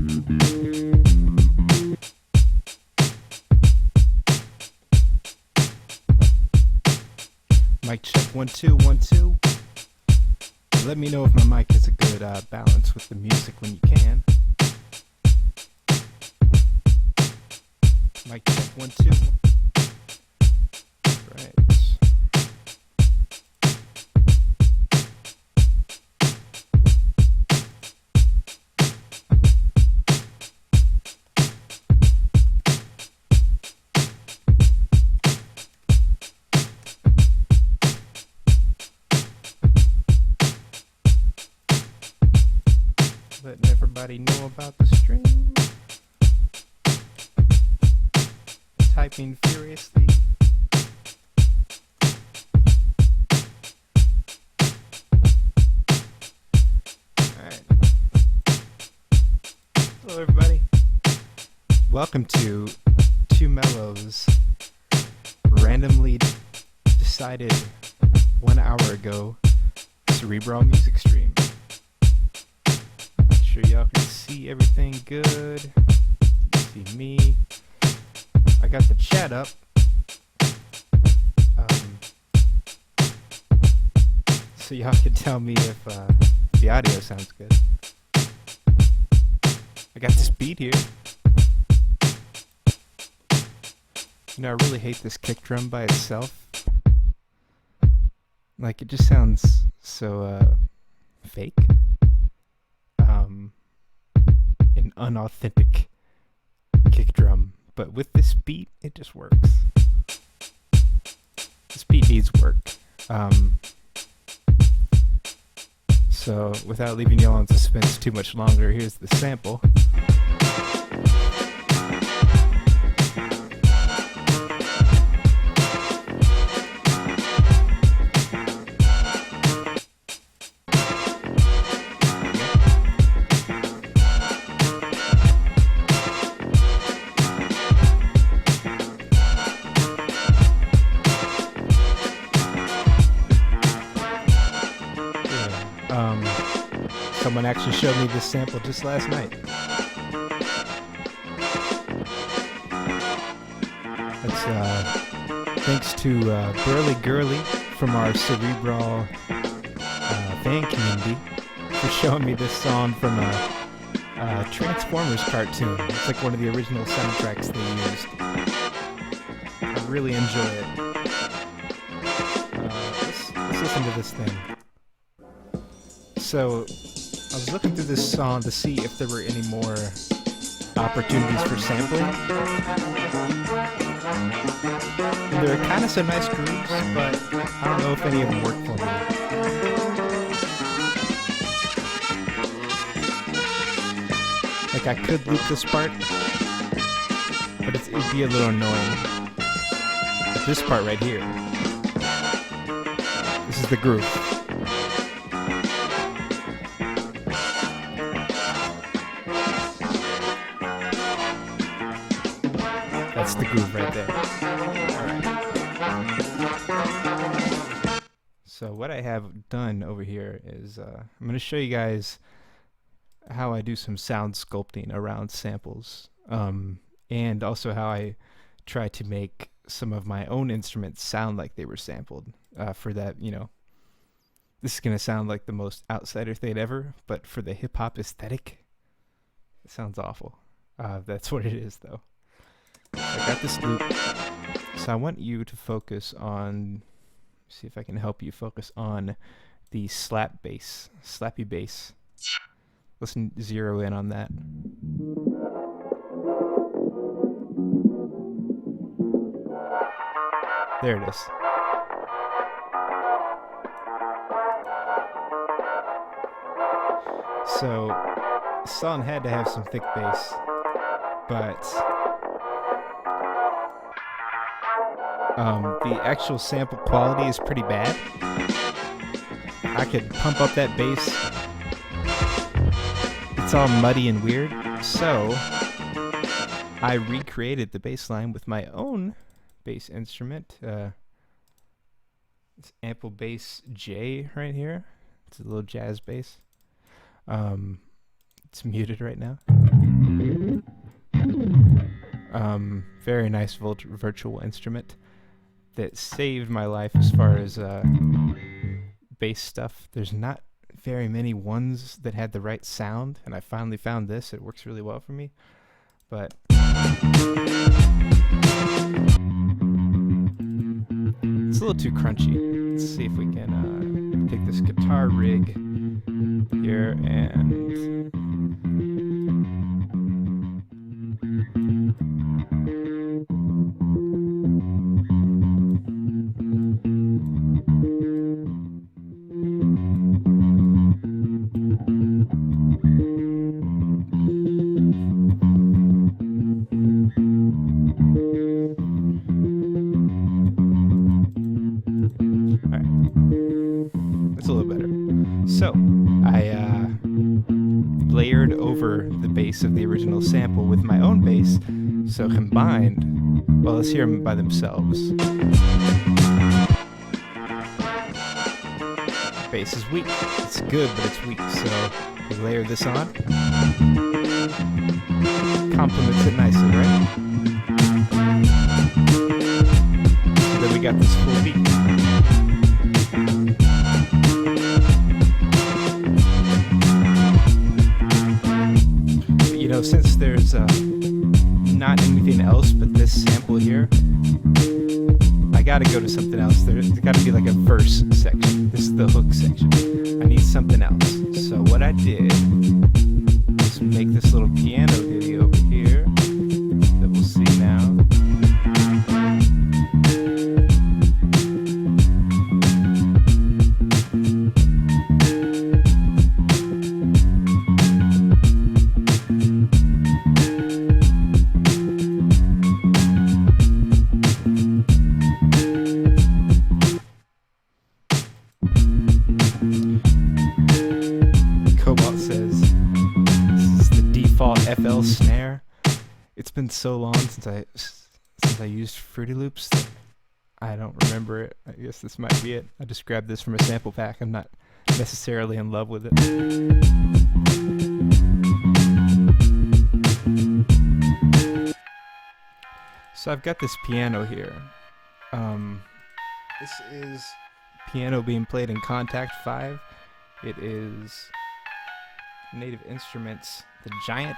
Mic check 1 2 1 2. Let me know if my mic has a good balance with the music when you can. Mic check 1 2. Right. Letting everybody know about the stream. Typing furiously. Alright. Hello everybody. Welcome to Two Mellows randomly decided 1 hour ago Cerebrawl music stream. Sure y'all can see everything good. You see me. I got the chat up. So y'all can tell me if the audio sounds good. I got this beat here. You know, I really hate this kick drum by itself. Like, it just sounds so fake. An unauthentic kick drum, but with this beat it just works. This beat needs work. So without leaving y'all in suspense too much longer, here's the sample. Someone actually showed me this sample just last night. That's thanks to Burly Girly from our Cerebrawl fan community for showing me this song from a Transformers cartoon. It's like one of the original soundtracks they used. I really enjoy it. Let's listen to this thing. So, I was looking through this song to see if there were any more opportunities for sampling. And there are kind of some nice grooves, but I don't know if any of them work for me. Like, I could loop this part, but it'd be a little annoying. But this part right here, this is the groove. That's the groove right there. Alright. So what I have done over here is I'm going to show you guys how I do some sound sculpting around samples. And also how I try to make some of my own instruments sound like they were sampled. For that, you know, this is going to sound like the most outsider thing ever, but for the hip-hop aesthetic, it sounds awful. That's what it is, though. I got this loop, so I want you to focus on, see if I can help you focus on the slap bass, slappy bass. Let's zero in on that. There it is. So, the song had to have some thick bass, but the actual sample quality is pretty bad. I could pump up that bass. It's all muddy and weird. So I recreated the bass line with my own bass instrument. It's Ample Bass J right here. It's a little jazz bass. It's muted right now. Very nice virtual instrument that saved my life as far as bass stuff. There's not very many ones that had the right sound, and I finally found this. It works really well for me. But it's a little too crunchy. Let's see if we can take this guitar rig here and that's a little better. So I layered over the bass of the original sample with my own bass. So combined, well, let's hear them by themselves. Bass is weak. It's good, but it's weak. So we layer this on. Complements it nicely, right? And then we got this full beat. You know, since there's not anything else but this sample here, I gotta go to something else. There's gotta be like a verse section. This is the hook section. I need something else. So what I did was make this little piano video over here that we'll see now. FL snare. It's been so long since I used Fruity Loops that I don't remember it. I guess this might be it. I just grabbed this from a sample pack. I'm not necessarily in love with it. So I've got this piano here. This is piano being played in Contact 5. It is Native Instruments, the Giant.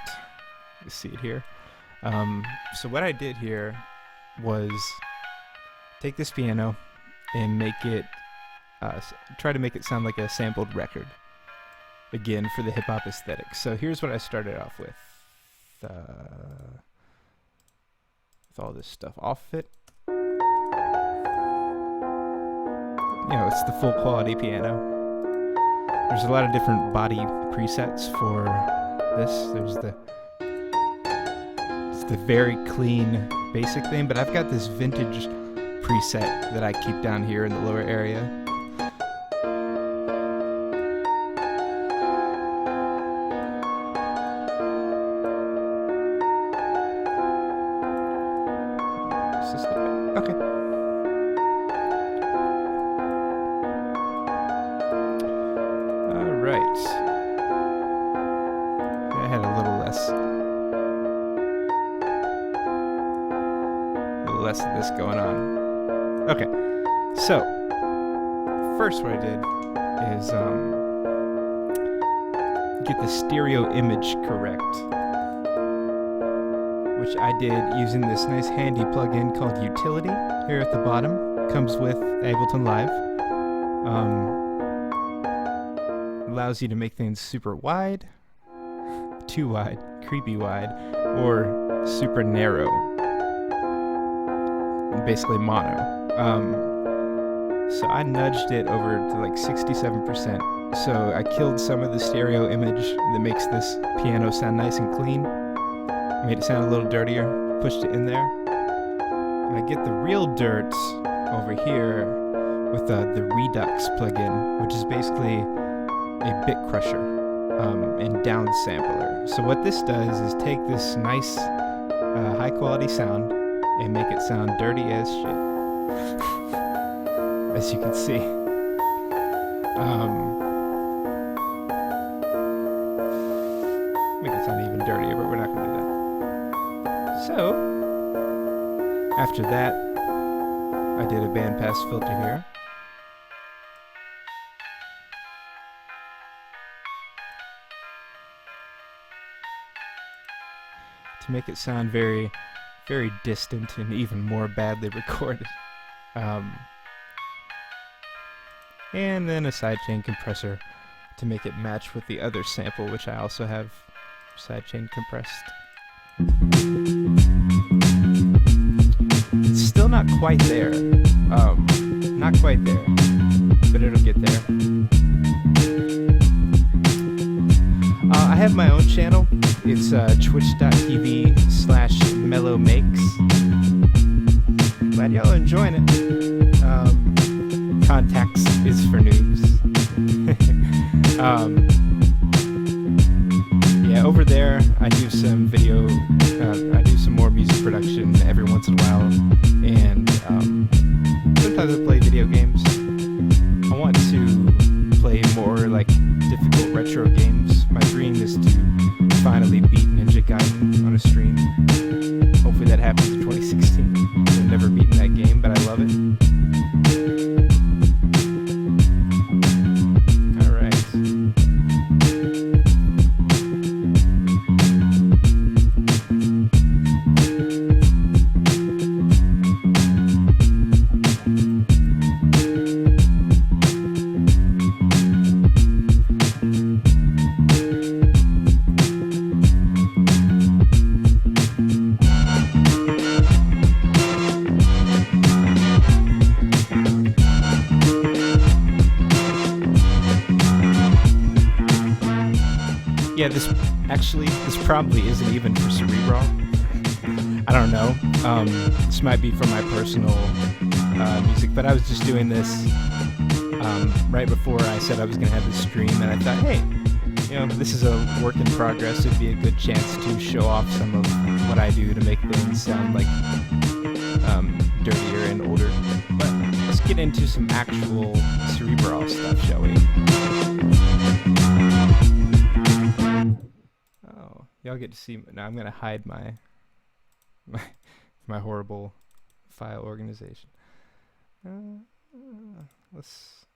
You see it here. So what I did here was take this piano and make it, try to make it sound like a sampled record. Again, for the hip hop aesthetic. So here's what I started off with all this stuff off it. You know, it's the full quality piano. There's a lot of different body presets for this. There's the very clean basic thing, but I've got this vintage preset that I keep down here in the lower area. Okay. Alright. I had a little less of this going on. Okay. So, first what I did is get the stereo image correct, which I did using this nice handy plugin called Utility here at the bottom. Comes with Ableton Live. Allows you to make things super wide, too wide, creepy wide, or super narrow, basically mono. So I nudged it over to like 67%. So I killed some of the stereo image that makes this piano sound nice and clean. Made it sound a little dirtier, pushed it in there. And I get the real dirt over here with the Redux plugin, which is basically a bit crusher and down sampler. So what this does is take this nice high quality sound and make it sound dirty as shit. As you can see. Make it sound even dirtier, but whatever. So, after that, I did a bandpass filter here. To make it sound very, very distant and even more badly recorded. And then a sidechain compressor to make it match with the other sample, which I also have sidechain compressed. It's still not quite there. Not quite there, but it'll get there. I have my own channel. It's twitch.tv/mellowmakes. Glad y'all are enjoying it. Contacts is for noobs. Yeah, over there I do some video, I do some more music production every once in a while, and sometimes I play video games. I want to play more like difficult retro games. My dream is to finally beat Ninja Gaiden on a stream. Hopefully that happens in 2016. I've never beaten that game, but I love it. Yeah, this probably isn't even for Cerebrawl. I don't know. This might be for my personal music, but I was just doing this right before I said I was going to have this stream, and I thought, hey, this is a work in progress. It'd be a good chance to show off some of what I do to make things sound like dirtier and older. But let's get into some actual Cerebrawl stuff, shall we? Oh, y'all get to see. Now I'm gonna hide my horrible file organization. Let's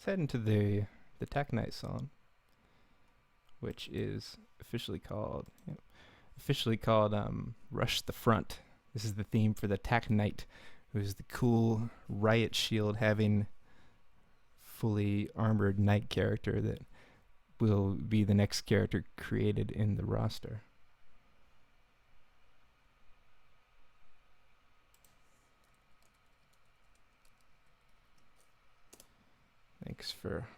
head into the Tech Night song, which is officially called Rush the Front. This is the theme for the Tech Knight, who is the cool riot shield having fully armored knight character that will be the next character created in the roster. Thanks for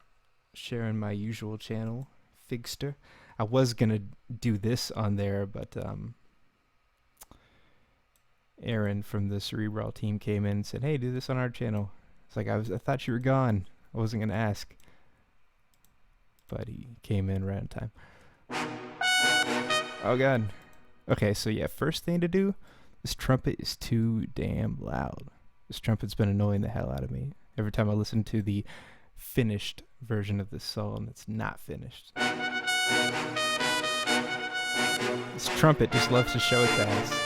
sharing my usual channel, Figster. I was gonna do this on there, but Aaron from the Cerebrawl team came in and said, "Hey, do this on our channel." It's like I thought you were gone. I wasn't gonna ask, but he came in right on time. Oh god. Okay, so yeah, first thing to do. This trumpet is too damn loud. This trumpet's been annoying the hell out of me. Every time I listen to the finished version of this song, it's not finished. This trumpet just loves to show its ass.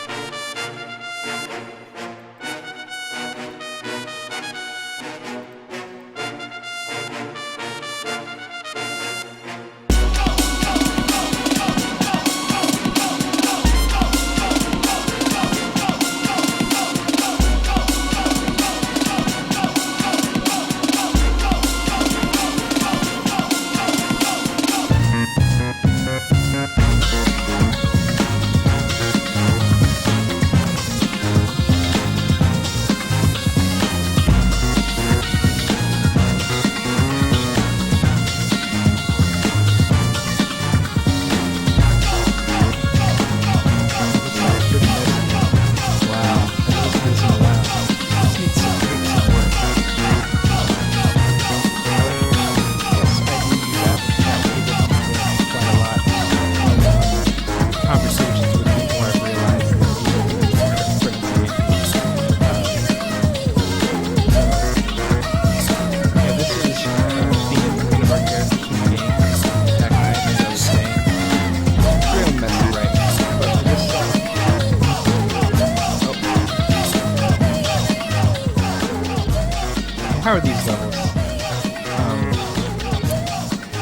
power these levels.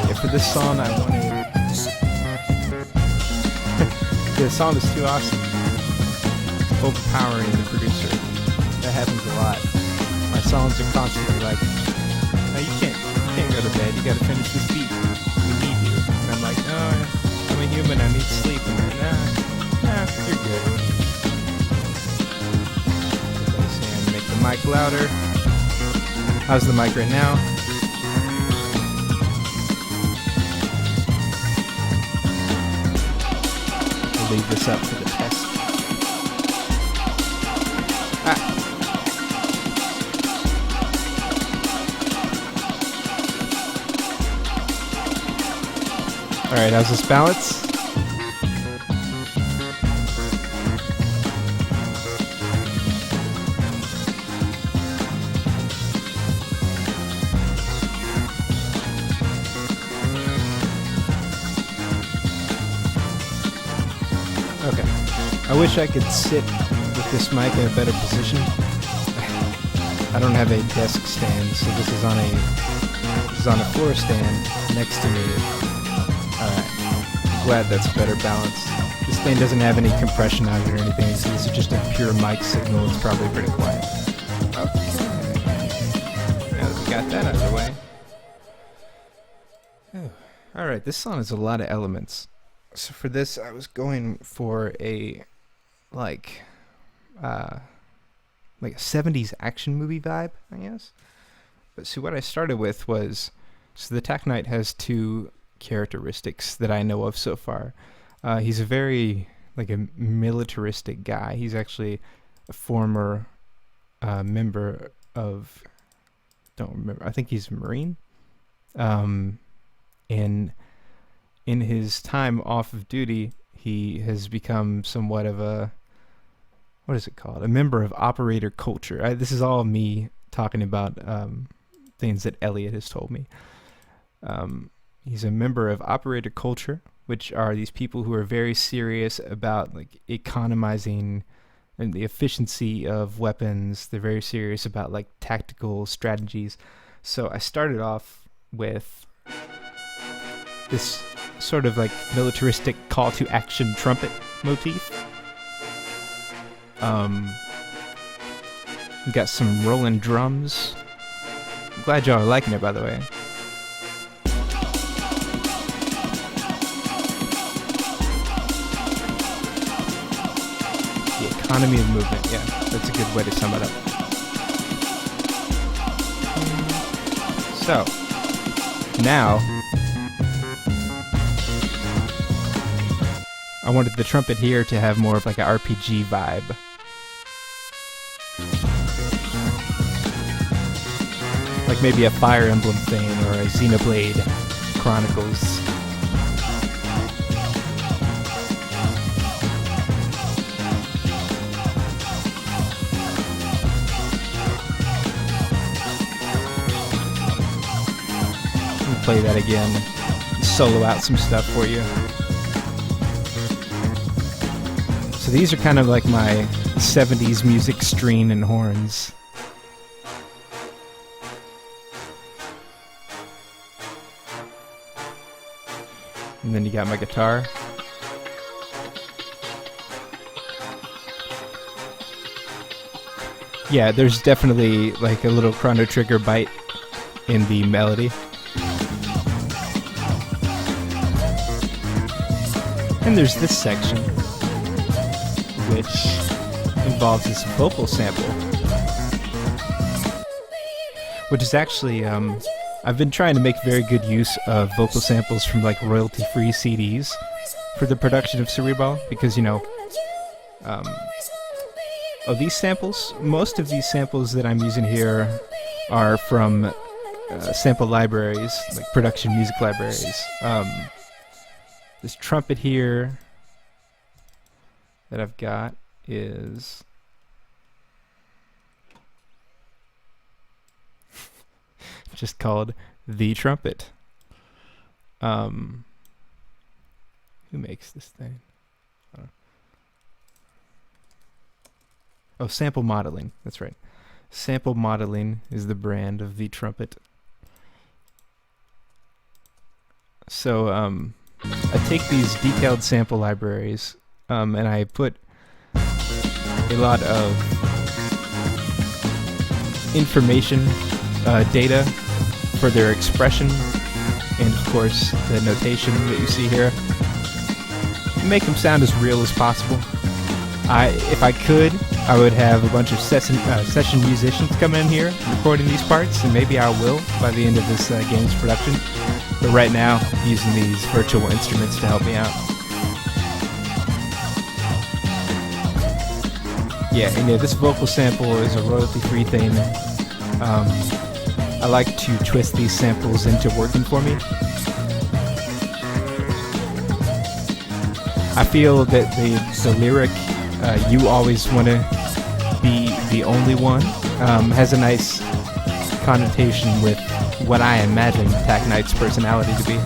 Yeah, for this song I wanted... the song is too awesome. Overpowering the producer. That happens a lot. My songs are constantly like, no, you can't go to bed, you gotta finish this beat. We need you. And I'm like, no, I'm a human, I need sleep. And they're like, nah, you're good. And make the mic louder. How's the mic right now? I'll leave this up for the test. Alright, how's this balance? Okay. I wish I could sit with this mic in a better position. I don't have a desk stand, so this is on a floor stand next to me. Alright. Glad that's better balanced. This thing doesn't have any compression on it or anything, so this is just a pure mic signal. It's probably pretty quiet. Okay. Now that we got that out of the way. Alright, this song has a lot of elements. So for this, I was going for a like a 70s action movie vibe, I guess. But see, what I started with was, so the Tacknight has two characteristics that I know of so far. He's a very a militaristic guy. He's actually a former member of, don't remember, I think he's a Marine. In his time off of duty, he has become somewhat of a, what is it called? A member of operator culture. This is all me talking about things that Elliot has told me. He's a member of operator culture, which are these people who are very serious about economizing and the efficiency of weapons. They're very serious about tactical strategies. So I started off with this sort of militaristic call to action trumpet motif. We got some rolling drums. I'm glad y'all are liking it, by the way. The economy of movement, yeah, that's a good way to sum it up. So, now, I wanted the trumpet here to have more of an RPG vibe. Like maybe a Fire Emblem thing or a Xenoblade Chronicles. I'll play that again. Solo out some stuff for you. So these are kind of like my 70s music string and horns. And then you got my guitar. Yeah, there's definitely a little Chrono Trigger bite in the melody. And there's this section, which involves this vocal sample, which is actually, I've been trying to make very good use of vocal samples from royalty-free CDs for the production of Cerebrawl, because these samples, most of these samples that I'm using here are from sample libraries, production music libraries. This trumpet here that I've got is just called The Trumpet. Who makes this thing? Oh, Sample Modeling. That's right. Sample Modeling is the brand of the trumpet. So I take these detailed sample libraries and I put a lot of information, data for their expression, and of course the notation that you see here. Make them sound as real as possible. If I could, I would have a bunch of session musicians come in here recording these parts, and maybe I will by the end of this game's production. But right now, I'm using these virtual instruments to help me out. Yeah, and yeah, this vocal sample is a royalty-free thing. I like to twist these samples into working for me. I feel that the lyric, you always want to be the only one, has a nice connotation with what I imagine Tak Knight's personality to be.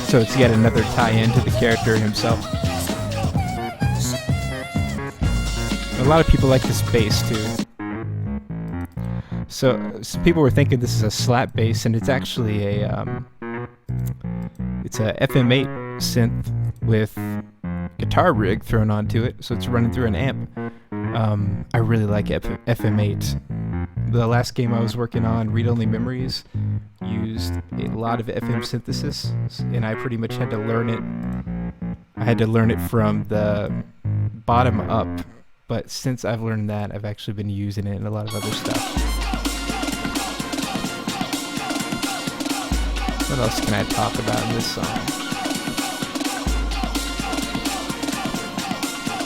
So it's yet another tie-in to the character himself. A lot of people like this bass too. So some people were thinking this is a slap bass, and it's actually it's a FM8 synth with guitar rig thrown onto it, so it's running through an amp. I really like FM8. The last game I was working on, Read Only Memories, used a lot of FM synthesis, and I pretty much had to learn it. I had to learn it from the bottom up, but since I've learned that, I've actually been using it in a lot of other stuff. What else can I talk about in this song?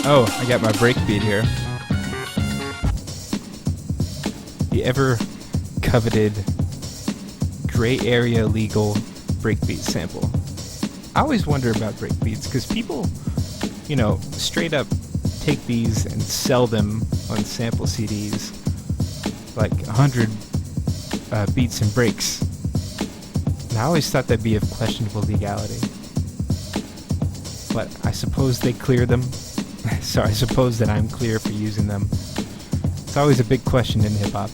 Oh, I got my breakbeat here. The ever coveted gray area legal breakbeat sample. I always wonder about breakbeats because people, straight up take these and sell them on sample CDs, like 100 beats and breaks. And I always thought that'd be of questionable legality. But I suppose they clear them. So I suppose that I'm clear for using them. It's always a big question in hip-hop.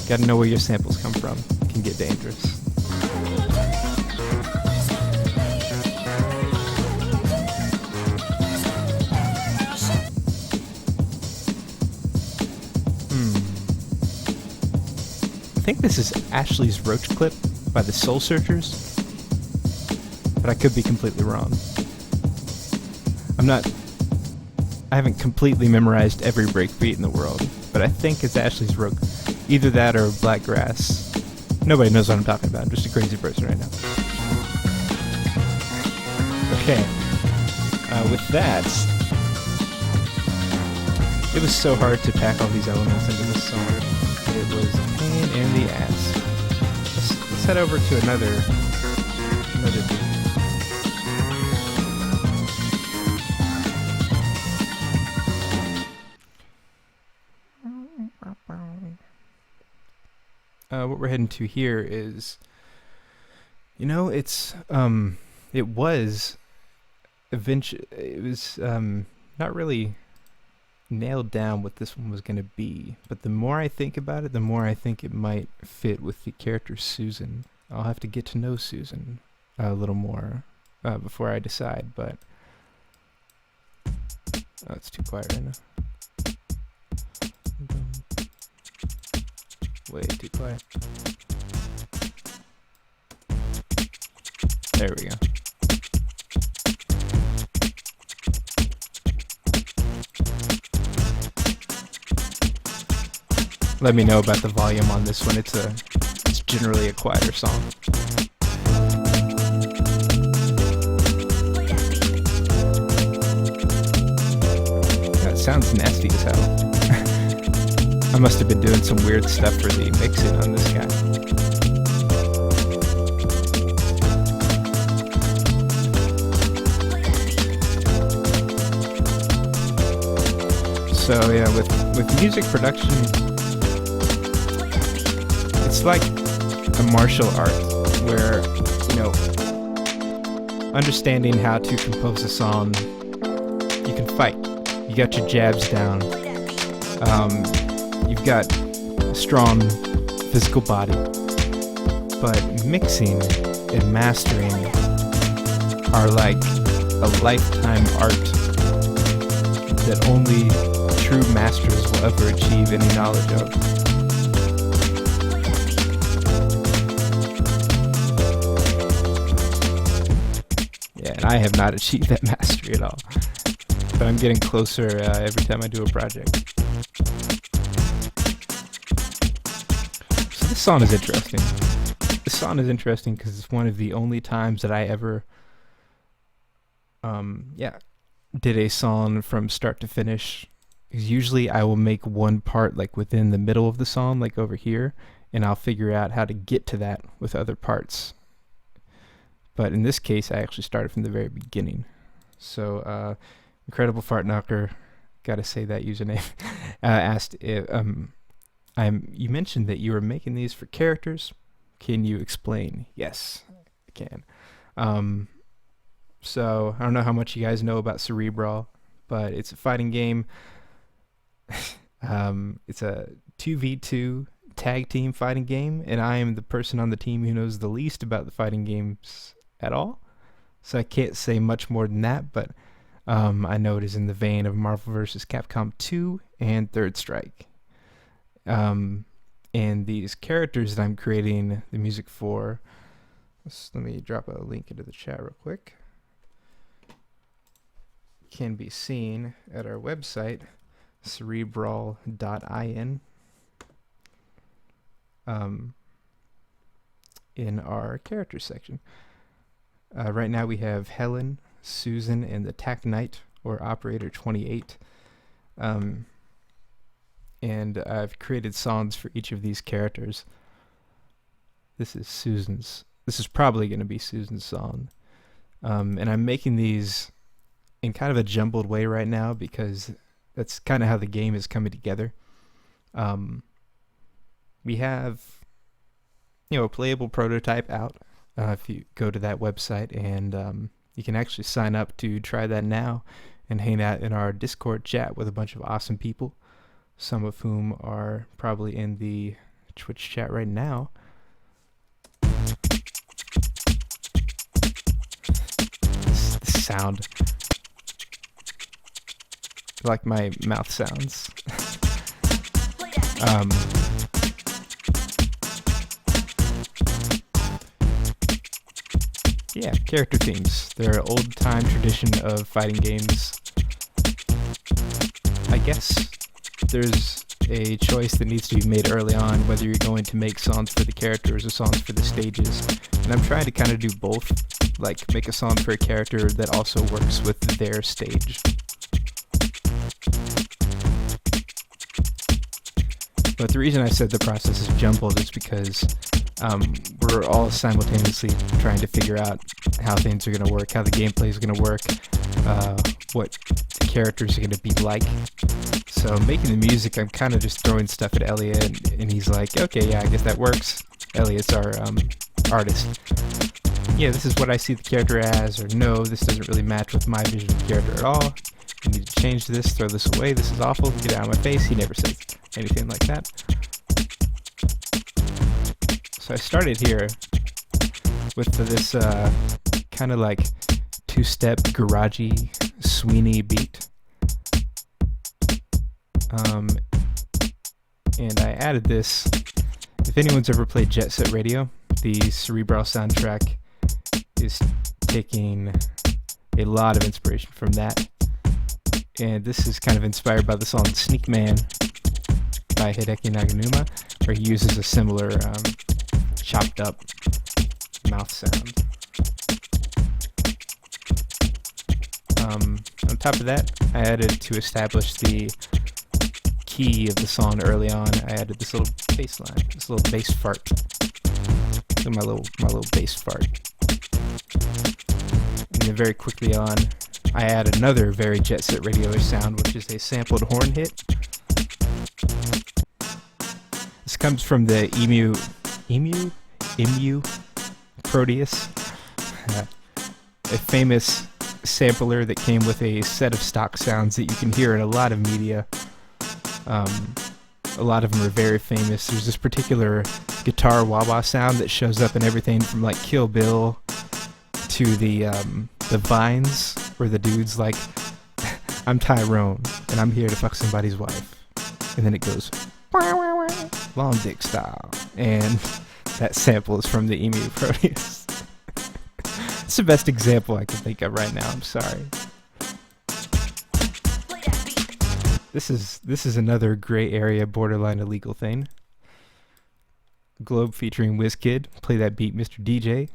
Gotta know where your samples come from. It can get dangerous. I think this is Ashley's Roach Clip by the Soul Searchers, but I could be completely wrong. I haven't completely memorized every breakbeat in the world, but I think it's Ashley's Roach. Either that or Blackgrass. Nobody knows what I'm talking about. I'm just a crazy person right now. Okay. With that, it was so hard to pack all these elements into this song. It was a pain in the ass. Let's head over to another beat. What we're heading to here is, it was not really nailed down what this one was going to be, but the more I think about it, the more I think it might fit with the character Susan. I'll have to get to know Susan a little more before I decide, but it's too quiet right now. Way too quiet. There we go. Let me know about the volume on this one. It's generally a quieter song. That sounds nasty as hell. I must have been doing some weird stuff for the mixing on this guy. So yeah, with music production, it's like a martial art where, understanding how to compose a song, you can fight. You got your jabs down. You've got a strong physical body, but mixing and mastering are like a lifetime art that only true masters will ever achieve any knowledge of. Yeah, and I have not achieved that mastery at all. But I'm getting closer every time I do a project. So this song is interesting. This song is interesting because it's one of the only times that I ever did a song from start to finish. Because usually I will make one part like within the middle of the song, like over here, and I'll figure out how to get to that with other parts. But in this case, I actually started from the very beginning. So, Incredible Fart Knocker, gotta say that username, asked if you mentioned that you were making these for characters. Can you explain? Yes, I can. So I don't know how much you guys know about Cerebrawl, but it's a fighting game. It's a 2v2 tag team fighting game, and I am the person on the team who knows the least about the fighting games at all. So I can't say much more than that, but I know it is in the vein of Marvel vs. Capcom 2 and Third Strike. And these characters that I'm creating the music for, let me drop a link into the chat real quick, can be seen at our website, cerebrawl.in, in our characters section. Right now we have Helen, Susan, and the Tack Knight, or Operator 28. And I've created songs for each of these characters. This is probably going to be Susan's song. And I'm making these in kind of a jumbled way right now because that's kind of how the game is coming together. We have, a playable prototype out. If you go to that website, and you can actually sign up to try that now and hang out in our Discord chat with a bunch of awesome people, some of whom are probably in the Twitch chat right now. This sound. I like my mouth sounds. Yeah, character themes. They're an old-time tradition of fighting games. I guess there's a choice that needs to be made early on, whether you're going to make songs for the characters or songs for the stages. And I'm trying to kind of do both, like make a song for a character that also works with their stage. But the reason I said the process is jumbled is because we're all simultaneously trying to figure out how things are going to work, how the gameplay is going to work, what the characters are going to be like. So making the music, I'm kind of just throwing stuff at Elliot, and he's like, okay, yeah, I guess that works. Elliot's our artist. Yeah, this is what I see the character as, or no, this doesn't really match with my vision of the character at all. You need to change this, throw this away, this is awful, get out of my face. He never says anything like that. So I started here with this kind of like two-step garagey Sweeney beat. And I added this. If anyone's ever played Jet Set Radio, the Cerebrawl soundtrack is taking a lot of inspiration from that. And this is kind of inspired by the song Sneak Man by Hideki Naganuma, where he uses a similar chopped up mouth sound. On top of that, I added, to establish the key of the song early on, I added this little bass line, this little bass fart. So my little bass fart. And then very quickly on, I add another very Jet Set Radio-ish sound, which is a sampled horn hit. This comes from the Emu Proteus, a famous sampler that came with a set of stock sounds that you can hear in a lot of media. A lot of them are very famous. There's this particular guitar wah-wah sound that shows up in everything from like Kill Bill to the Vines, where the dude's like, I'm Tyrone and I'm here to fuck somebody's wife, and then it goes long dick style, and that sample is from the Emu Proteus. It's the best example I can think of right now. I'm sorry. This is another gray area, borderline illegal thing. Globe featuring WizKid. Play that beat, Mr. DJ.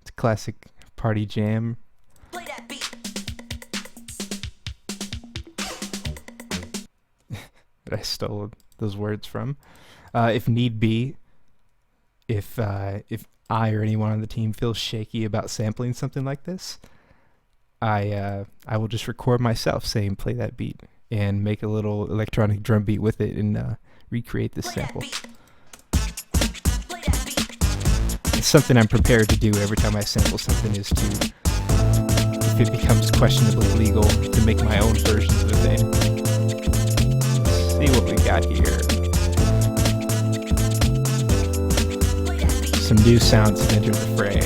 It's a classic party jam. Play that beat. That I stole those words from. If need be, if I or anyone on the team feels shaky about sampling something like this, I will just record myself saying play that beat and make a little electronic drum beat with it and recreate this sample. It's something I'm prepared to do every time I sample something, is to, if it becomes questionably legal, to make my own versions of the thing. Let's see what we got here. Some new sounds have entered the fray.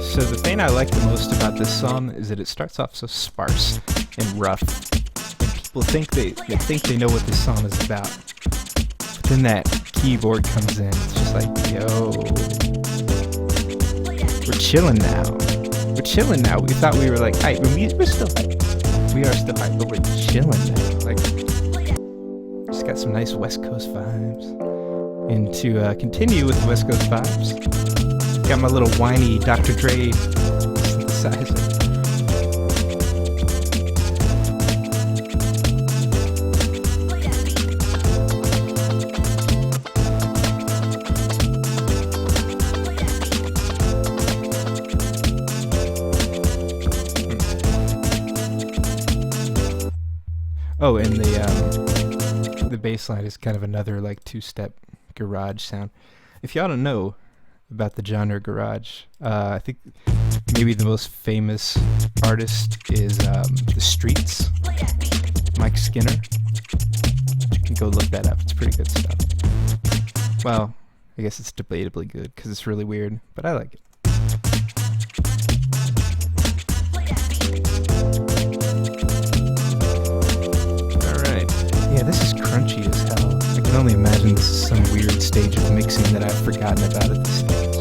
So the thing I like the most about this song is that it starts off so sparse and rough, and people think they know what this song is about. But then that keyboard comes in. It's just like, yo, we're chilling now. We're chilling now. We thought we were like hype, and we're still hype. We are still hype, but we're chilling now. Like, just got some nice West Coast vibes. And to continue with the West Coast vibes, got my little whiny Dr. Dre synthesizer. Oh, and the bass line is kind of another like two-step garage sound. If y'all don't know about the genre garage, I think maybe the most famous artist is The Streets, Mike Skinner. You can go look that up. It's pretty good stuff. Well, I guess it's debatably good because it's really weird, but I like it. Yeah, this is crunchy as hell. I can only imagine this is some weird stage of mixing that I've forgotten about at this stage.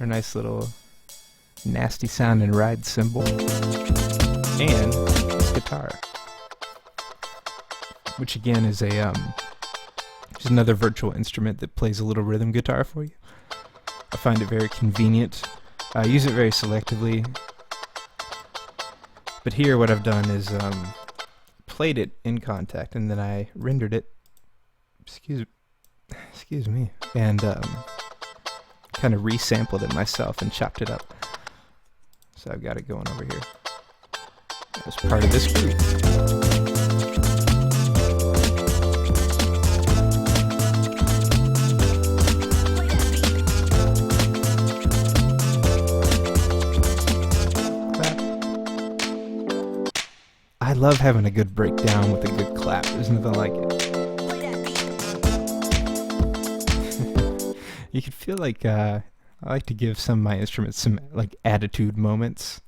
Our nice little nasty sounding ride cymbal. And this guitar. Which again is just another virtual instrument that plays a little rhythm guitar for you. I find it very convenient. I use it very selectively. But here what I've done is played it in Contact, and then I rendered it, excuse me, and kind of resampled it myself and chopped it up. So I've got it going over here as part of this group. I love having a good breakdown with a good clap. There's nothing like it. You can feel like I like to give some of my instruments some like attitude moments,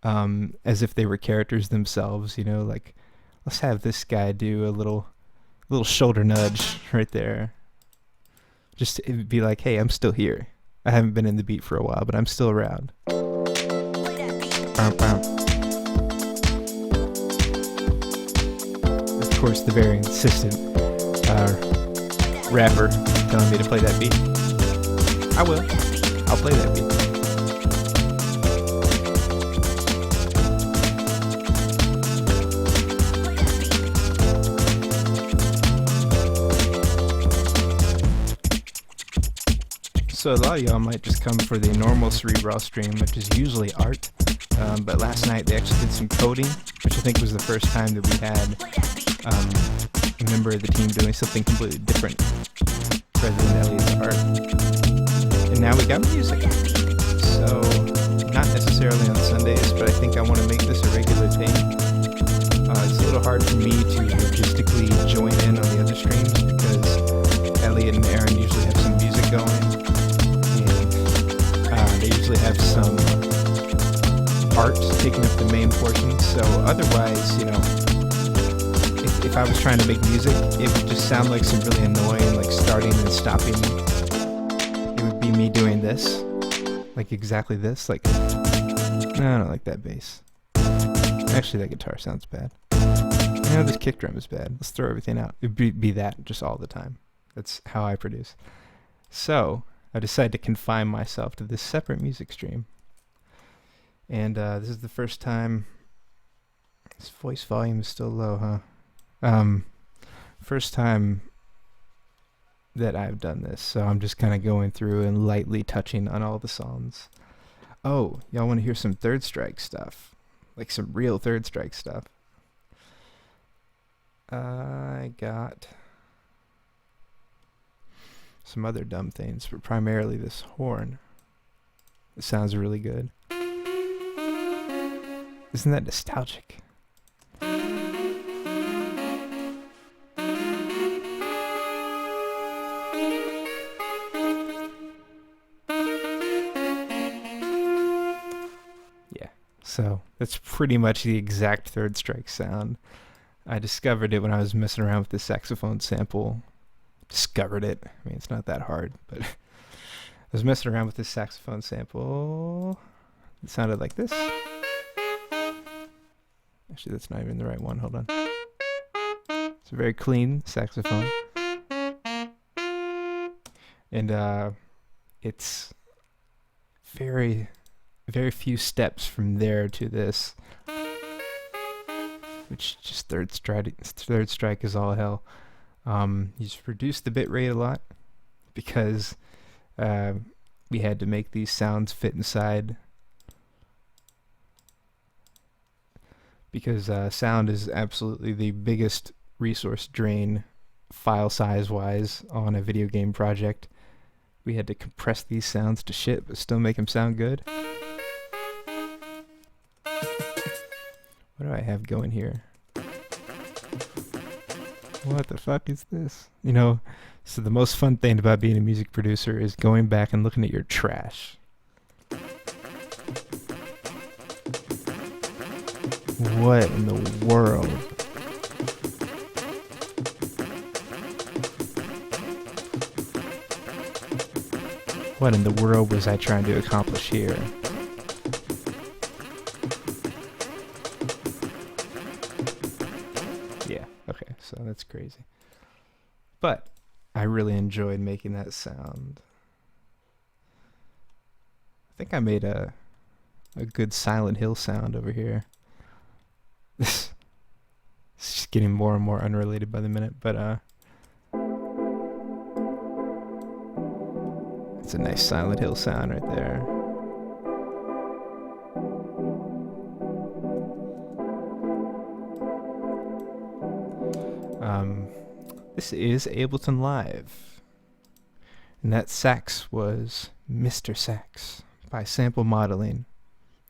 as if they were characters themselves. You know, like let's have this guy do a little shoulder nudge right there. Just to be like, hey, I'm still here. I haven't been in the beat for a while, but I'm still around. Of course, the very insistent rapper telling me to play that beat. I will. I'll play that beat. So a lot of y'all might just come for the normal Cerebrawl stream, which is usually art. But last night they actually did some coding, which I think was the first time that we had a member of the team doing something completely different rather than Elliot's art. And now we got music. So, not necessarily on Sundays, but I think I want to make this a regular thing. It's a little hard for me to logistically join in on the other streams because Elliot and Aaron usually have some music going, and they usually have some art taking up the main portion. So otherwise, if I was trying to make music, it would just sound like some really annoying, like starting and stopping. It would be me doing this, like exactly this. Like, no, I don't like that bass. Actually, that guitar sounds bad. This kick drum is bad. Let's throw everything out. It'd be that just all the time. That's how I produce. So I decided to confine myself to this separate music stream. And this is the first time. This voice volume is still low, huh? First time that I've done this, so I'm just kind of going through and lightly touching on all the songs. Oh, y'all want to hear some Third Strike stuff? Like some real Third Strike stuff. I got some other dumb things, but primarily this horn. It sounds really good. Isn't that nostalgic? So that's pretty much the exact Third Strike sound. I discovered it when I was messing around with the saxophone sample. Discovered it. I mean, it's not that hard, but I was messing around with this saxophone sample. It sounded like this. Actually, that's not even the right one. Hold on. It's a very clean saxophone. And it's very few steps from there to this, which just Third Strike is all hell. He's reduced the bit rate a lot because we had to make these sounds fit inside, because sound is absolutely the biggest resource drain file size wise on a video game project. We had to compress these sounds to shit but still make them sound good. What do I have going here? What the fuck is this? So the most fun thing about being a music producer is going back and looking at your trash. What in the world? What in the world was I trying to accomplish here? Okay, so that's crazy. But I really enjoyed making that sound. I think I made a good Silent Hill sound over here. It's just getting more and more unrelated by the minute, but it's a nice Silent Hill sound right there. This is Ableton Live, and that sax was Mr. Sax by Sample Modeling,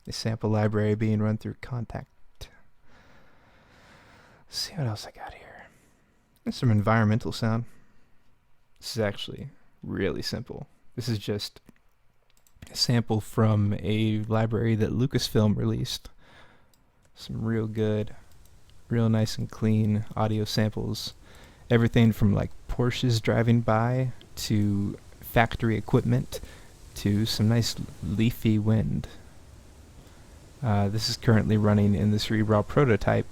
a sample library being run through Contact. Let's see what else I got here. There's some environmental sound. This is actually really simple. This is just a sample from a library that Lucasfilm released. Some real good, real nice and clean audio samples. Everything from like Porsches driving by to factory equipment to some nice leafy wind. This is currently running in the Cerebrawl prototype.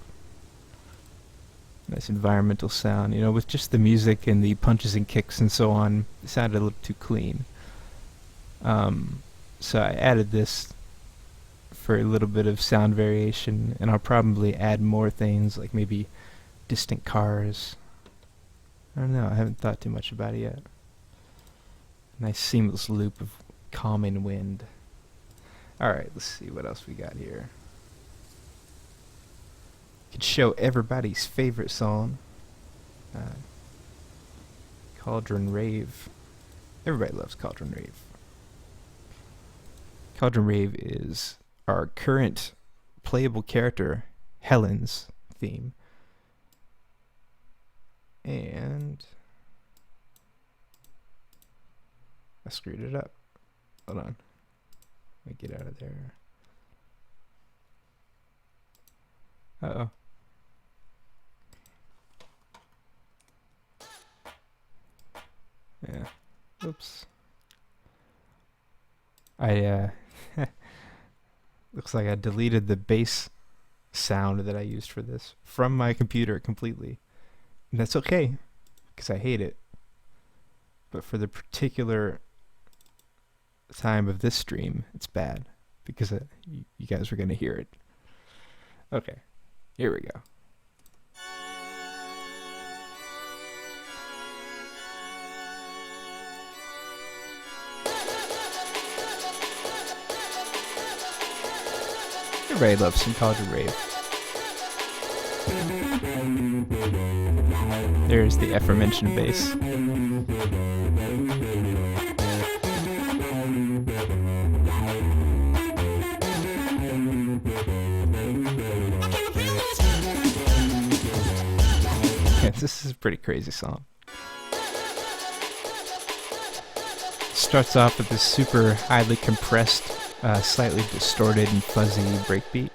Nice environmental sound. With just the music and the punches and kicks and so on, it sounded a little too clean. So I added this for a little bit of sound variation, and I'll probably add more things like maybe distant cars. I don't know, I haven't thought too much about it yet. Nice seamless loop of calming wind. Alright, let's see what else we got here. Could show everybody's favorite song. Cauldron Rave. Everybody loves Cauldron Rave. Cauldron Rave is our current playable character, Helen's theme. And I screwed it up. Hold on. Let me get out of there. Uh-oh. Yeah. Oops. I looks like I deleted the bass sound that I used for this from my computer completely. And that's okay, because I hate it. But for the particular time of this stream, it's bad, because you guys are going to hear it. Okay, here we go. Everybody loves some College of Rave. There's the aforementioned bass. Yeah, this is a pretty crazy song. Starts off with this super highly compressed, slightly distorted and fuzzy breakbeat.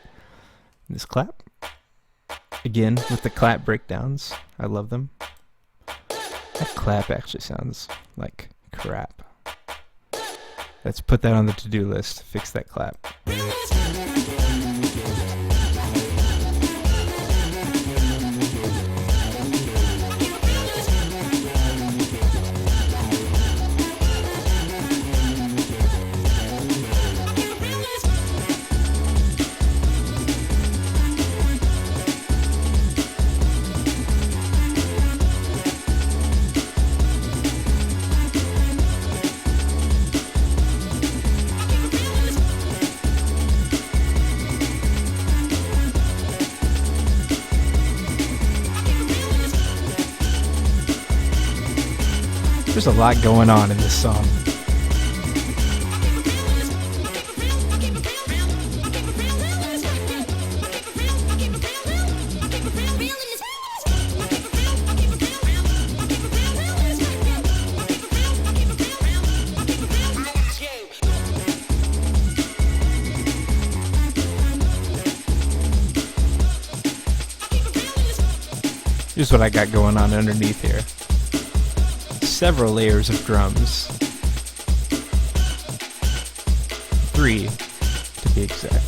This clap. Again, with the clap breakdowns. I love them. That clap actually sounds like crap. Let's put that on the to-do list. Fix that clap. There's a lot going on in this song. Here's what I got going on underneath here. Several layers of drums. 3, to be exact.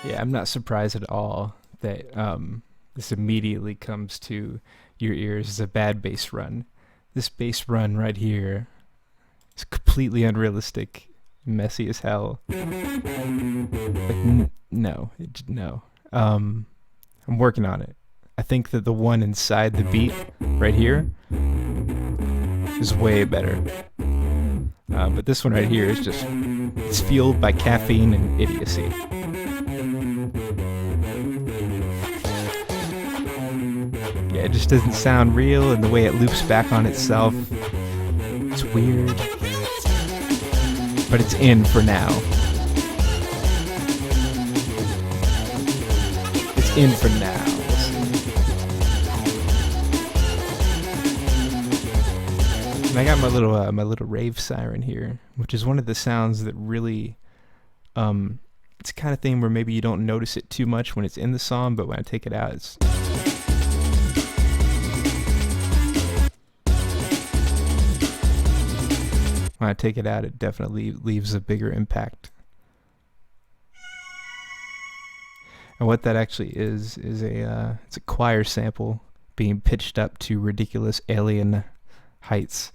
Yeah, I'm not surprised at all that this immediately comes to your ears as a bad bass run. This bass run right here is completely unrealistic, messy as hell. Like, no. I'm working on it. I think that the one inside the beat right here is way better. But this one right here is just, it's fueled by caffeine and idiocy. Yeah, it just doesn't sound real, and the way it loops back on itself, it's weird. But it's in for now. It's in for now. And I got my little rave siren here, which is one of the sounds that really, it's the kind of thing where maybe you don't notice it too much when it's in the song, but when I take it out, it's... when I take it out, it definitely leaves a bigger impact. And what that actually is it's a choir sample being pitched up to ridiculous alien heights.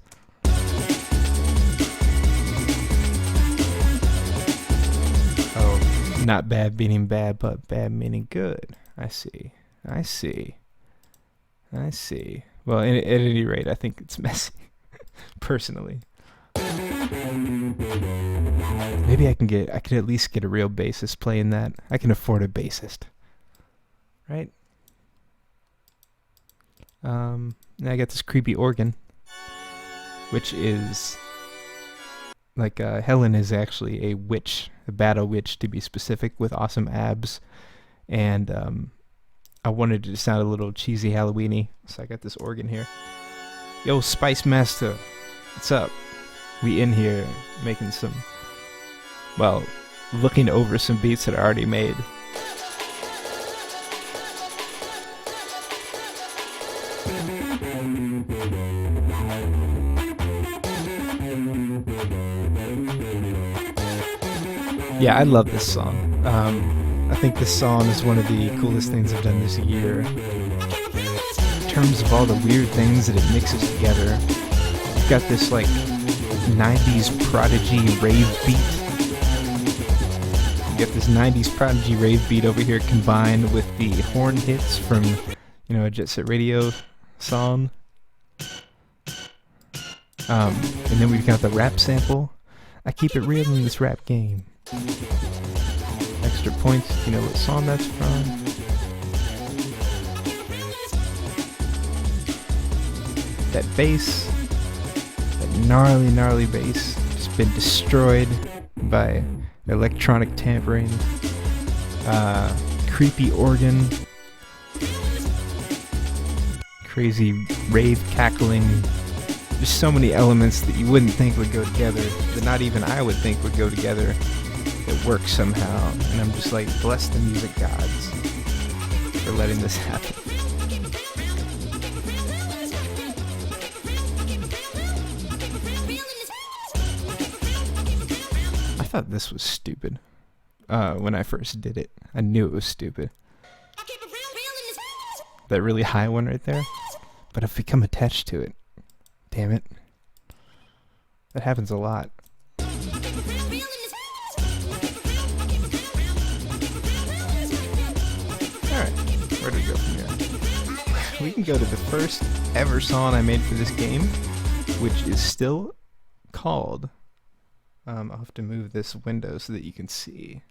Oh, not bad meaning bad, but bad meaning good. I see. Well, at any rate, I think it's messy, personally. Maybe I could at least get a real bassist playing that. I can afford a bassist, right? Now I got this creepy organ, which is like Helen is actually a witch, a battle witch to be specific, with awesome abs, and I wanted it to sound a little cheesy Halloween-y, so I got this organ here. Yo, Spice Master, what's up? We in here making some, well, looking over some beats that are already made. Yeah, I love this song. I think this song is one of the coolest things I've done this year. In terms of all the weird things that it mixes together. You've got this like 90s Prodigy rave beat. You got this 90s Prodigy rave beat over here combined with the horn hits from, a Jet Set Radio song. And then we've got the rap sample. I keep it real in this rap game. Extra points if you know what song that's from. That bass, that gnarly bass, just been destroyed by electronic tampering. Creepy organ, crazy rave cackling. Just so many elements that you wouldn't think would go together, that not even I would think would go together. It works somehow, and I'm just like, bless the music gods for letting this happen. I thought this was stupid when I first did it. I knew it was stupid. That really high one right there. But I've become attached to it. Damn it. That happens a lot. Alright, where do we go from here? We can go to the first ever song I made for this game, which is still called... I'll have to move this window so that you can see.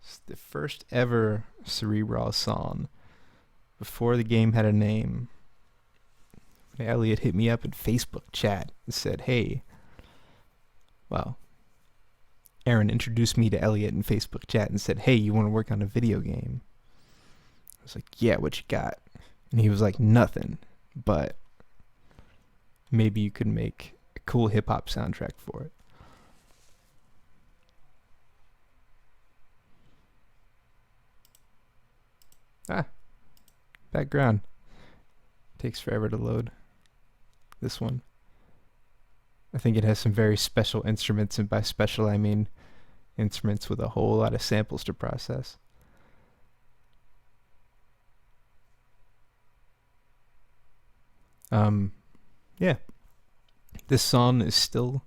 It's the first ever Cerebrawl song before the game had a name. Elliot hit me up in Facebook chat and said, hey, well, Aaron introduced me to Elliot in Facebook chat and said, hey, you want to work on a video game? I was like, yeah, what you got? And he was like, nothing, but maybe you could make a cool hip-hop soundtrack for it. Background. Takes forever to load. This one. I think it has some very special instruments, and by special I mean instruments with a whole lot of samples to process. Yeah. This song is still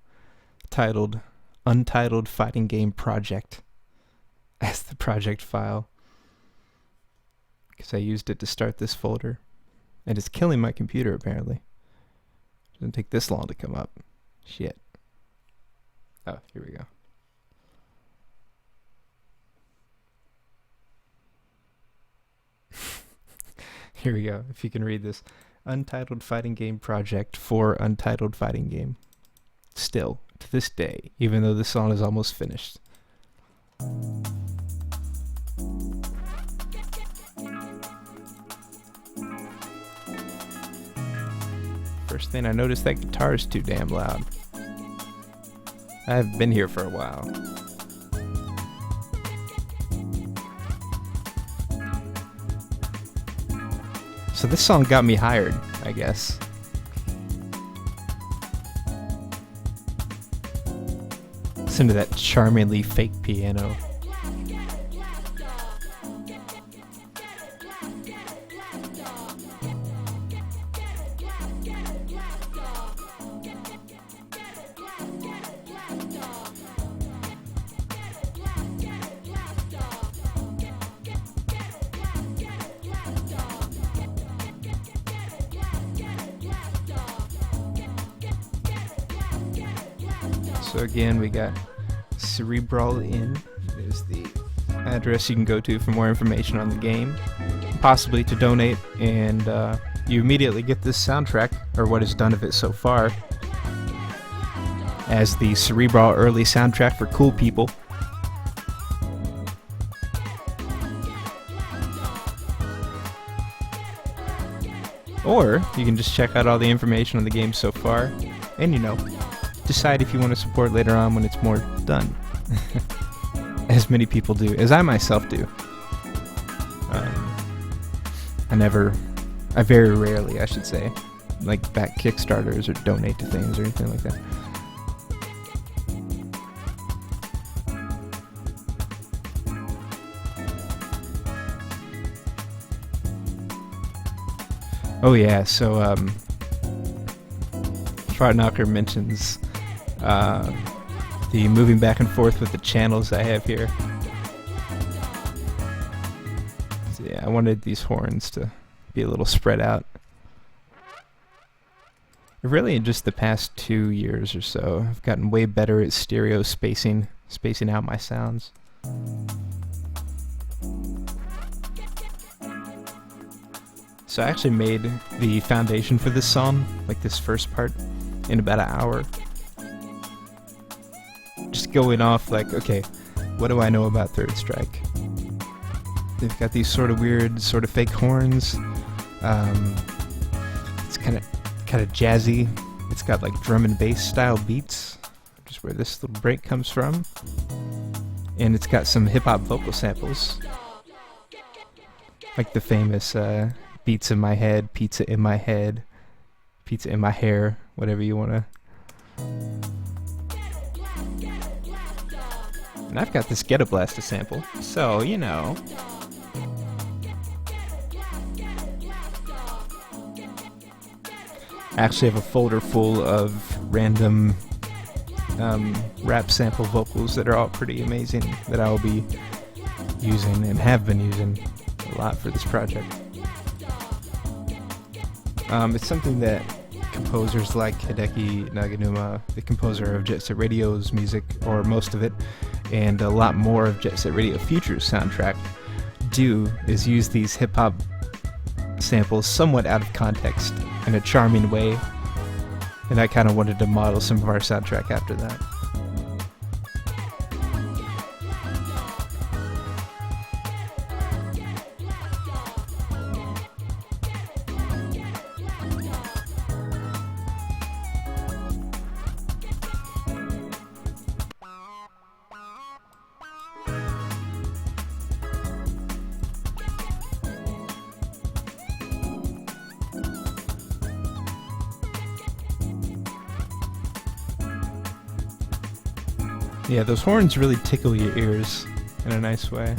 titled Untitled Fighting Game Project as the project file, because I used it to start this folder. And it's killing my computer, apparently. Doesn't take this long to come up. Shit. Oh, here we go. Here we go, if you can read this. Untitled Fighting Game Project for Untitled Fighting Game. Still, to this day, even though this song is almost finished. First thing I noticed, that guitar is too damn loud. I've been here for a while. So this song got me hired, I guess. Listen to that charmingly fake piano. So again, we got Cerebrawl Inn is the address you can go to for more information on the game, possibly to donate, and you immediately get this soundtrack, or what is done of it so far, as the Cerebrawl early soundtrack for cool people. Or you can just check out all the information on the game so far, and decide if you want to support later on when it's more done. As many people do, as I myself do. I very rarely, I should say, like back Kickstarters or donate to things or anything like that. Oh yeah, so Fartknocker mentions the moving back and forth with the channels I have here. So yeah, I wanted these horns to be a little spread out. Really, in just the past 2 years or so, I've gotten way better at stereo spacing out my sounds. So I actually made the foundation for this song, like this first part, in about an hour. Just going off like, okay, what do I know about Third Strike? They've got these sort of weird, sort of fake horns. It's kind of jazzy. It's got like drum and bass style beats, which is where this little break comes from. And it's got some hip hop vocal samples, like the famous beats in my head, pizza in my head, pizza in my hair, whatever you want to. And I've got this Ghetto Blaster sample, so I actually have a folder full of random rap sample vocals that are all pretty amazing that I will be using and have been using a lot for this project. It's something that composers like Hideki Naganuma, the composer of Jet Set Radio's music, or most of it, and a lot more of Jet Set Radio Future's soundtrack, do is use these hip-hop samples somewhat out of context in a charming way, and I kind of wanted to model some of our soundtrack after that. Yeah, those horns really tickle your ears in a nice way.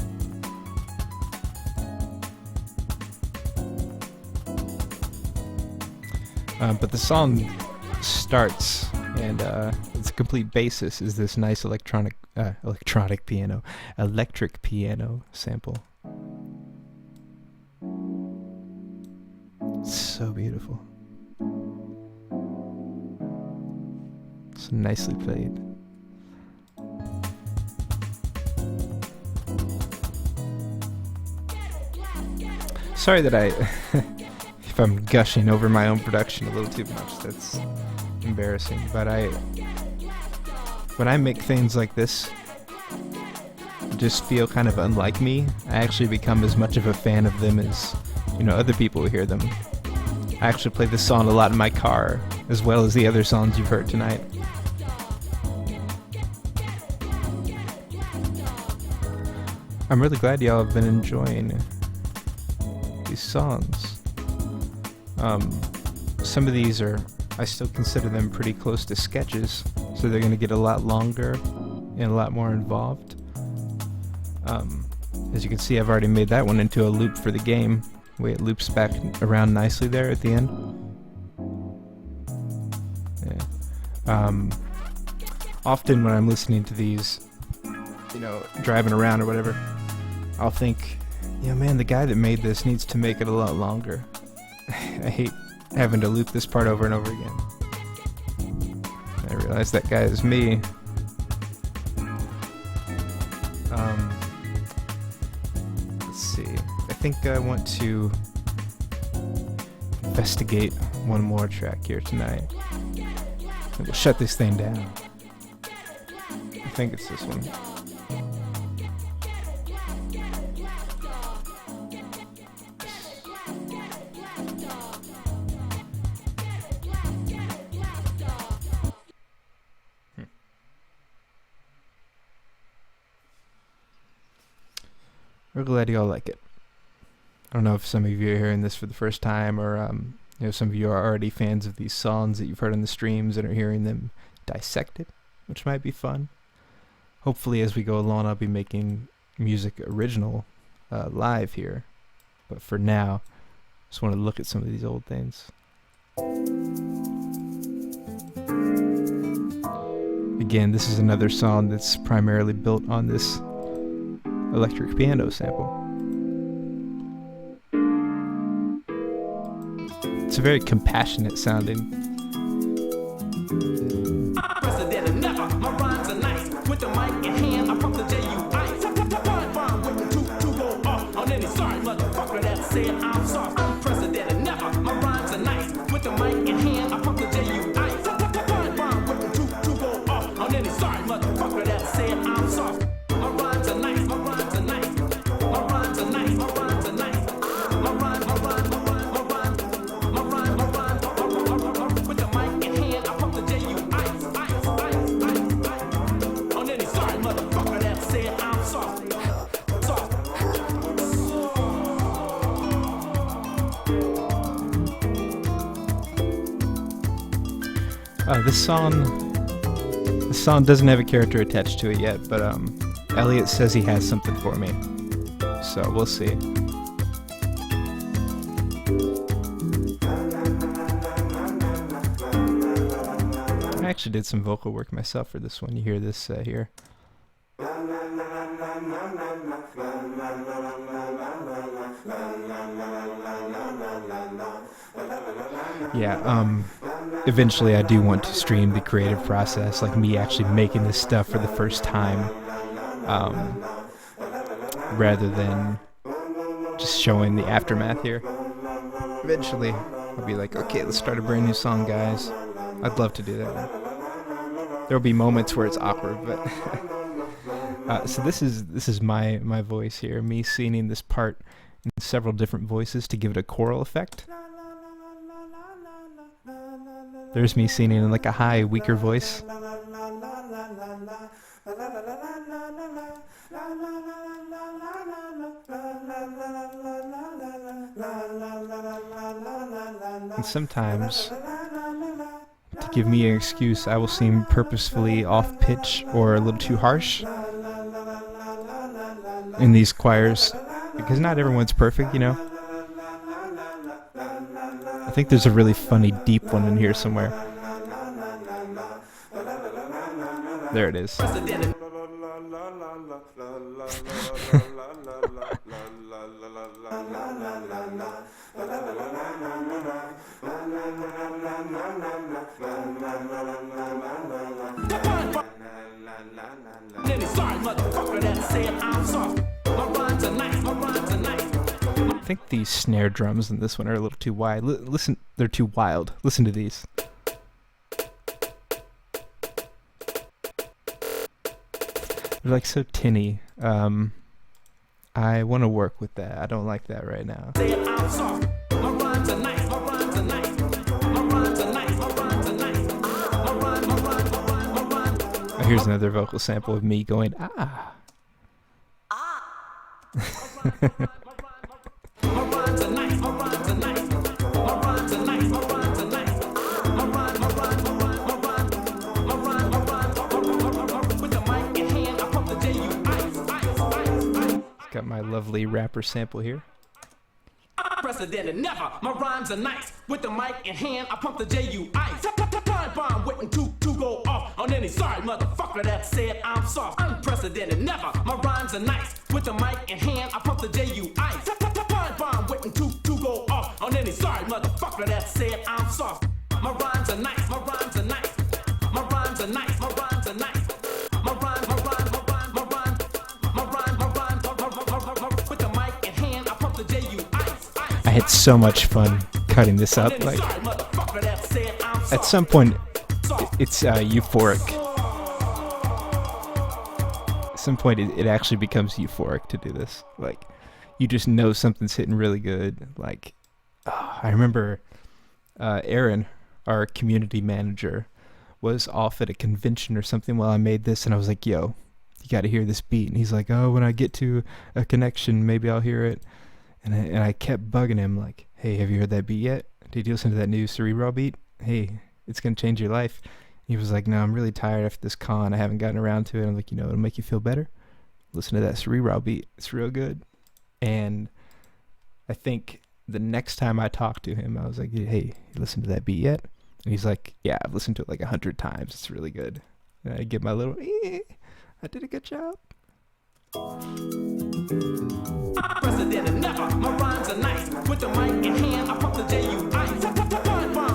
But the song starts, and its complete basis is this nice electric piano sample. It's so beautiful. It's nicely played. Sorry that if I'm gushing over my own production a little too much, that's embarrassing. But when I make things like this, just feel kind of unlike me, I actually become as much of a fan of them as, other people who hear them. I actually play this song a lot in my car, as well as the other songs you've heard tonight. I'm really glad y'all have been enjoying these songs. Some of these I still consider them pretty close to sketches, so they're going to get a lot longer and a lot more involved. As you can see, I've already made that one into a loop for the game. The way it loops back around nicely there at the end. Yeah. Often when I'm listening to these, you know, driving around or whatever, I'll think, yeah, man, the guy that made this needs to make it a lot longer. I hate having to loop this part over and over again. I realize that guy is me. Let's see. I think I want to investigate one more track here tonight. And we'll shut this thing down. I think it's this one. We're glad you all like it. I don't know if some of you are hearing this for the first time, or you know, some of you are already fans of these songs that you've heard on the streams and are hearing them dissected, which might be fun. Hopefully, as we go along, I'll be making music original live here. But for now, just want to look at some of these old things. Again, this is another song that's primarily built on this electric piano sample. It's a very compassionate sounding. This song doesn't have a character attached to it yet, but Elliot says he has something for me, so we'll see. I actually did some vocal work myself for this one. You hear this here. Yeah, eventually I do want to stream the creative process, like me actually making this stuff for the first time, rather than just showing the aftermath here. Eventually I'll be like, okay, let's start a brand new song, guys. I'd love to do that. There'll be moments where it's awkward, but so this is my voice here, me singing this part in several different voices to give it a choral effect. There's me singing in like a high, weaker voice. And sometimes, to give me an excuse, I will seem purposefully off-pitch or a little too harsh in these choirs, because not everyone's perfect, you know? I think there's a really funny deep one in here somewhere. There it is. I think these snare drums in this one are a little too wide. Listen, they're too wild. Listen to these. They're like so tinny. I want to work with that. I don't like that right now. Oh, here's another vocal sample of me going, ah. Got my lovely rapper sample here. Unprecedented, never. My rhymes are nice. With the mic in hand, I pump the J.U. ice. Time bomb waiting to go off on any sorry motherfucker that said I'm soft. Unprecedented, never. My rhymes are nice. With the mic in hand, I pump the J.U. ice. Time bomb waiting to go off on any sorry motherfucker that said I'm soft. My rhymes are nice. My rhymes are nice. My rhymes are nice. My rhymes are nice. My rhymes, my rhymes, my rhymes, my rhymes, my rhymes, my rhymes. With the mic in hand, I pump the J.U. ice. I had so much fun cutting this up. Like, at some point, it's euphoric. At some point, it actually becomes euphoric to do this. Like, you just know something's hitting really good. Like, I remember Aaron, our community manager, was off at a convention or something while I made this, and I was like, yo, you got to hear this beat. And he's like, oh, when I get to a connection, maybe I'll hear it. And I kept bugging him, like, hey, have you heard that beat yet? Did you listen to that new Cerebrawl beat? Hey, it's going to change your life. He was like, no, I'm really tired after this con. I haven't gotten around to it. I'm like, you know, it'll make you feel better. Listen to that Cerebrawl beat. It's real good. And I think the next time I talked to him, I was like, hey, you listened to that beat yet? And he's like, yeah, I've listened to it like 100 times. It's really good. And I give my little, I did a good job.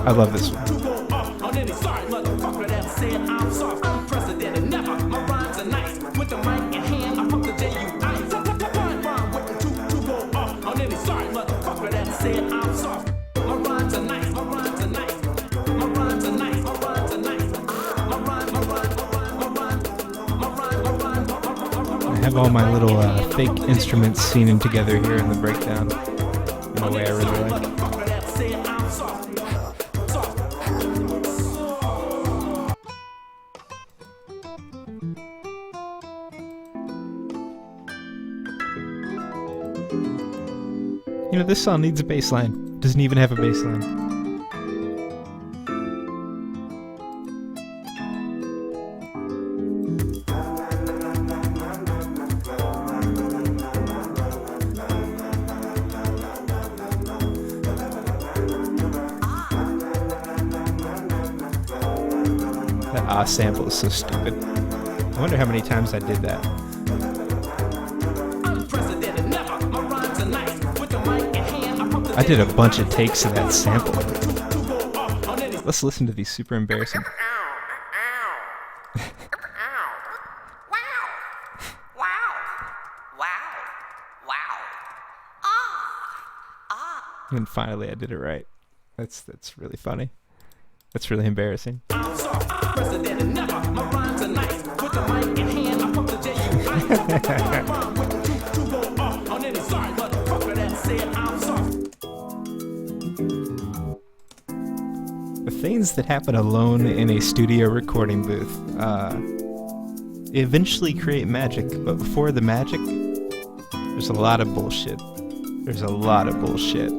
I love this one. I have all my little fake instruments scening together here in the breakdown in a way I really like. You know, this song needs a bass line. Doesn't even have a bass line. That sample is so stupid. I wonder how many times I did that. I did a bunch of takes of that sample. Let's listen to these super embarrassing. And finally I did it right. That's really funny. That's really embarrassing. The things that happen alone in a studio recording booth eventually create magic, but before the magic, there's a lot of bullshit. There's a lot of bullshit.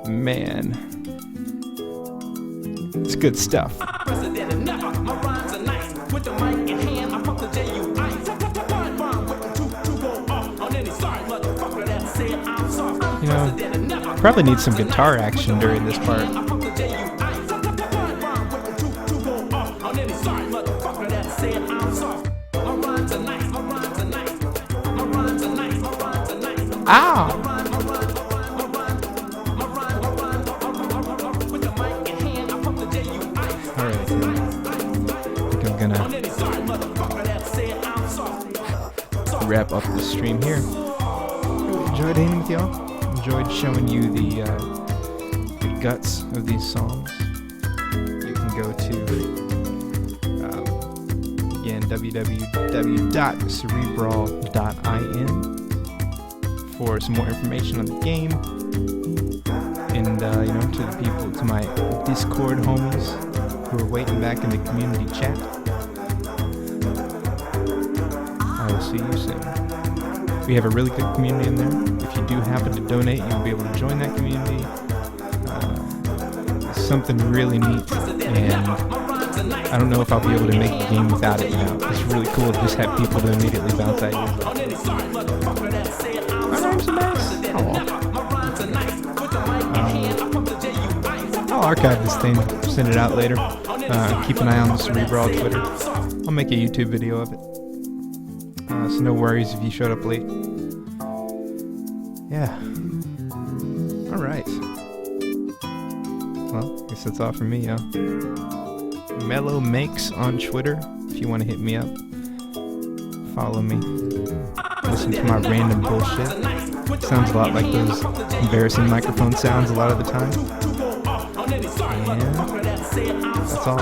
Man. It's good stuff. You know, probably need some guitar action during this part. Ow! Alright, I think I'm gonna wrap up the stream here. Really enjoyed hanging with y'all. Enjoyed showing you the guts of these songs. You can go to again www.cerebral.in for some more information on the game, and you know, to the people, to my Discord homies who are waiting back in the community chat. I will see you soon. We have a really good community in there. If you do happen to donate, you'll be able to join that community. It's something really neat, and I don't know if I'll be able to make the game without it now. It's really cool to just have people to immediately bounce ideas off. My rhymes are nice. I'll archive this thing, send it out later. Keep an eye on the Cerebrawl Twitter. I'll make a YouTube video of it. So no worries if you showed up late. Yeah. Alright. Well, I guess that's all from me, yo. Mellow Makes on Twitter if you want to hit me up. Follow me. Listen to my random bullshit. Sounds a lot like those embarrassing microphone sounds a lot of the time. And that's all.